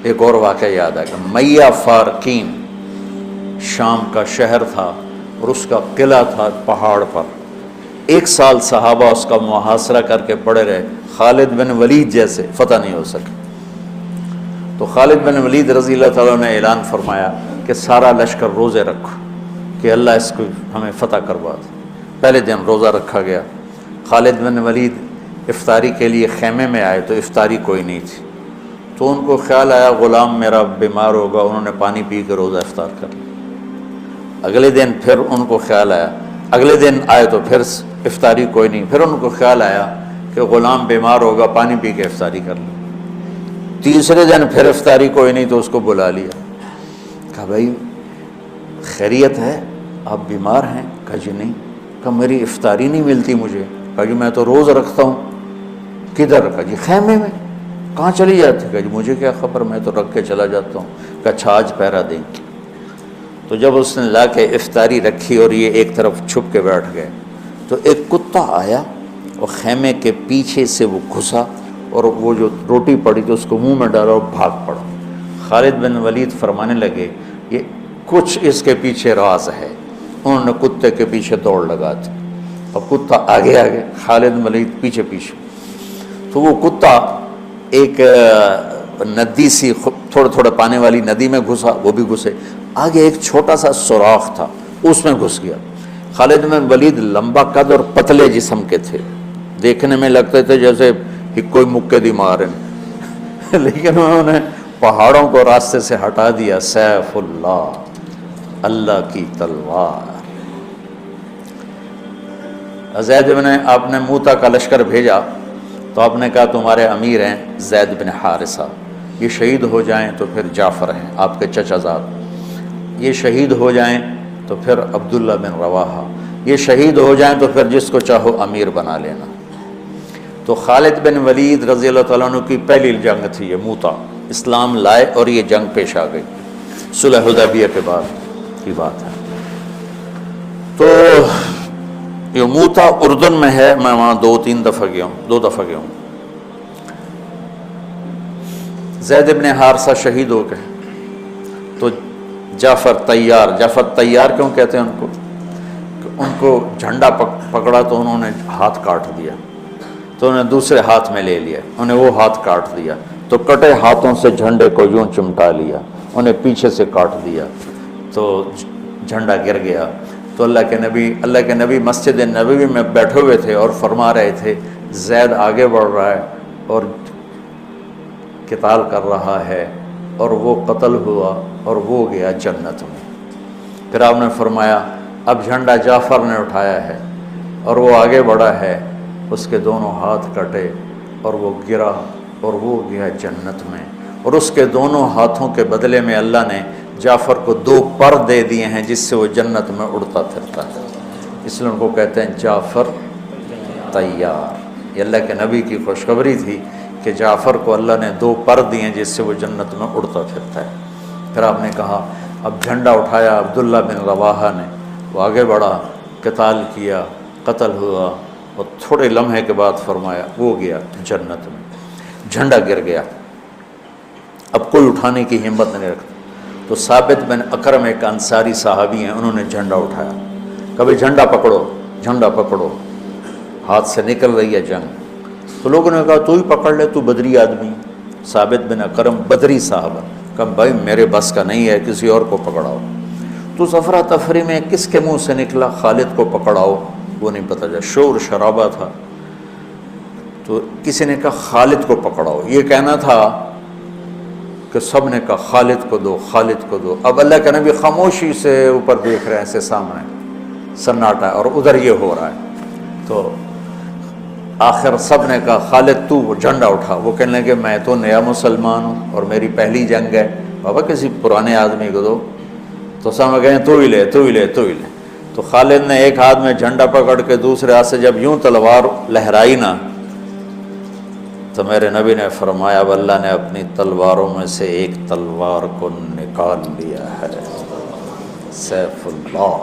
ایک اور واقعہ یاد آ گیا، میہ فارقین شام کا شہر تھا اور اس کا قلعہ تھا پہاڑ پر. 1 سال صحابہ اس کا محاصرہ کر کے پڑے رہے، خالد بن ولید جیسے فتح نہیں ہو سکے. تو خالد بن ولید رضی اللہ تعالیٰ نے اعلان فرمایا کہ سارا لشکر روزے رکھو کہ اللہ اس کو ہمیں فتح کروا دے. پہلے دن روزہ رکھا گیا. خالد بن ولید افطاری کے لیے خیمے میں آئے تو افطاری کوئی نہیں تھی، تو ان کو خیال آیا غلام میرا بیمار ہوگا، انہوں نے پانی پی کے روزہ افطار کر لیا. اگلے دن پھر ان کو خیال آیا، اگلے دن آئے تو پھر افطاری کوئی نہیں، پھر ان کو خیال آیا کہ غلام بیمار ہوگا، پانی پی کے افطاری کر لیں. تیسرے دن پھر افطاری کوئی نہیں تو اس کو بلا لیا، کہا بھائی خیریت ہے، آپ بیمار ہیں؟ کہا جی نہیں. کہا میری افطاری نہیں ملتی مجھے. کہا جی میں تو روز رکھتا ہوں. کدھر؟ کہا جی خیمے میں. کہاں چلی جاتی؟ کہا جی مجھے کیا خبر، میں تو رکھ کے چلا جاتا ہوں. کہا اچھا آج پہرا دیں. تو جب اس نے لا کے افطاری رکھی اور یہ ایک طرف چھپ کے بیٹھ گئے تو ایک کتا آیا اور خیمے کے پیچھے سے وہ گھسا اور وہ جو روٹی پڑی تو اس کو منہ میں ڈالا اور بھاگ پڑا. خالد بن ولید فرمانے لگے یہ کچھ اس کے پیچھے راز ہے. انہوں نے کتے کے پیچھے دوڑ لگا دی اور کتا آگے آگے، خالد بن ولید پیچھے پیچھے. تو وہ کتا ایک ندی سی تھوڑا تھوڑا پانی والی ندی میں گھسا، وہ بھی گھسے. آگے ایک چھوٹا سا سوراخ تھا، اس میں گھس گیا. خالد بن ولید لمبا قد اور پتلے جسم کے تھے، دیکھنے میں لگتے تھے جیسے کوئی مکے دی مارن لیکن انہوں نے پہاڑوں کو راستے سے ہٹا دیا. سیف اللہ، اللہ کی تلوار. زید بن، آپ نے موتا کا لشکر بھیجا تو آپ نے کہا تمہارے امیر ہیں زید بن حارثہ، یہ شہید ہو جائیں تو پھر جعفر ہیں آپ کے چچا زاد، یہ شہید ہو جائیں تو پھر عبداللہ بن رواحہ، یہ شہید ہو جائیں تو پھر جس کو چاہو امیر بنا لینا. تو خالد بن ولید رضی اللہ تعالیٰ عنہ کی پہلی جنگ تھی یہ موتا. اسلام لائے اور یہ جنگ پیش آ گئی، صلح حدیبیہ کے بعد کی بات ہے. تو یہ موتا اردن میں ہے، میں وہاں 2 دفعہ گیا ہوں. زید بن حارثہ شہید ہو گئے تو جعفر تیار کیوں کہتے ہیں ان کو؟ کہ ان کو جھنڈا پکڑا تو انہوں نے ہاتھ کاٹ دیا، تو انہوں نے دوسرے ہاتھ میں لے لیا، انہیں وہ ہاتھ کاٹ دیا تو کٹے ہاتھوں سے جھنڈے کو یوں چمٹا لیا، انہیں پیچھے سے کاٹ دیا تو جھنڈا گر گیا. تو اللہ کے نبی مسجد نبوی میں بیٹھے ہوئے تھے اور فرما رہے تھے زید آگے بڑھ رہا ہے اور قتال کر رہا ہے اور وہ قتل ہوا اور وہ گیا جنت میں. پھر آپ نے فرمایا اب جھنڈا جعفر نے اٹھایا ہے اور وہ آگے بڑھا ہے، اس کے دونوں ہاتھ کٹے اور وہ گرا اور وہ گیا جنت میں. اور اس کے دونوں ہاتھوں کے بدلے میں اللہ نے جعفر کو 2 پر دے دیے ہیں جس سے وہ جنت میں اڑتا پھرتا ہے. اس لیے ان کو کہتے ہیں جعفر تیار. یہ اللہ کے نبی کی خوشخبری تھی کہ جعفر کو اللہ نے 2 پر دیے جس سے وہ جنت میں اڑتا پھرتا ہے. پھر آپ نے کہا اب جھنڈا اٹھایا عبداللہ بن رواحہ نے، وہ آگے بڑھا، قتال کیا، قتل ہوا اور تھوڑے لمحے کے بعد فرمایا وہ گیا جنت میں. جھنڈا گر گیا، اب کوئی اٹھانے کی ہمت نہیں رکھتا. تو ثابت بن اکرم ایک انصاری صحابی ہیں، انہوں نے جھنڈا اٹھایا، کبھی جھنڈا پکڑو، ہاتھ سے نکل رہی ہے جنگ. تو لوگوں نے کہا تو ہی پکڑ لے، تو بدری آدمی. ثابت بن اکرم بدری صاحب، کہا بھائی میرے بس کا نہیں ہے، کسی اور کو پکڑاؤ. تو افرا تفری میں کس کے منہ سے نکلا خالد کو پکڑاؤ، وہ نہیں پتہ چلا، شور شرابہ تھا. تو کسی نے کہا خالد کو پکڑاؤ، یہ کہنا تھا کہ سب نے کہا خالد کو دو. اب اللہ کے نبی خاموشی سے اوپر دیکھ رہے ہیں، ایسے سامنے سناٹا ہے اور ادھر یہ ہو رہا ہے. تو آخر سب نے کہا خالد تو وہ جھنڈا اٹھا. وہ کہنے لگے میں تو نیا مسلمان ہوں اور میری پہلی جنگ ہے، بابا کسی پرانے آدمی کو دو. تو سمجھ گئے تو ہی لے. تو خالد نے ایک ہاتھ میں جھنڈا پکڑ کے دوسرے ہاتھ سے جب یوں تلوار لہرائی نا تو میرے نبی نے فرمایا اب اللہ نے اپنی تلواروں میں سے ایک تلوار کو نکال لیا ہے. سیف اللہ.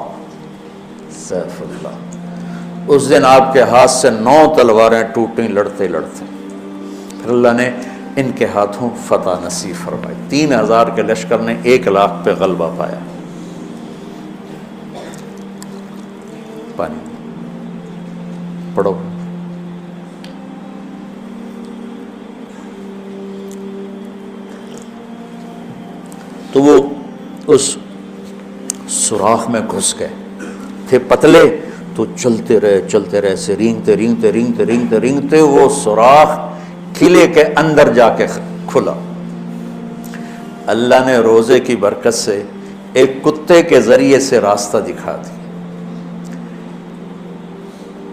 اس دن آپ کے ہاتھ سے 9 تلواریں ٹوٹیں لڑتے. پھر اللہ نے ان کے ہاتھوں فتح نصیب فرمائی۔ 3000 کے لشکر نے 1 لاکھ پہ غلبہ پایا۔ پانی پڑھو۔ تو وہ اس سوراخ میں گھس گئے تھے، پتلے تو چلتے رہے سے رینگتے وہ سوراخ قلعے کے اندر جا کے کھلا۔ اللہ نے روزے کی برکت سے ایک کتے کے ذریعے سے راستہ دکھا دیا۔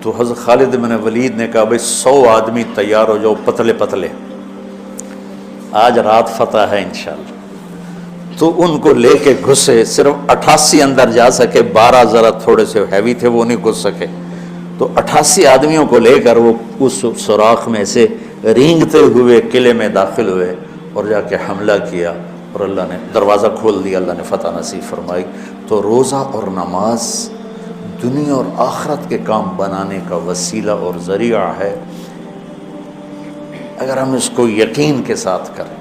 تو حضرت خالد بن ولید نے کہا بھئی 100 آدمی تیار ہو جاؤ، پتلے پتلے، آج رات فتح ہے انشاءاللہ۔ تو ان کو لے کے گھسے، صرف 88 اندر جا سکے، 12 ذرا تھوڑے سے ہیوی تھے وہ نہیں گھس سکے، تو 88 آدمیوں کو لے کر وہ اس سوراخ میں سے رینگتے ہوئے قلعے میں داخل ہوئے اور جا کے حملہ کیا، اور اللہ نے دروازہ کھول دیا، اللہ نے فتح نصیب فرمائی۔ تو روزہ اور نماز دنیا اور آخرت کے کام بنانے کا وسیلہ اور ذریعہ ہے، اگر ہم اس کو یقین کے ساتھ کریں۔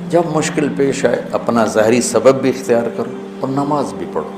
جب مشکل پیش آئے اپنا ظاہری سبب بھی اختیار کرو اور نماز بھی پڑھو۔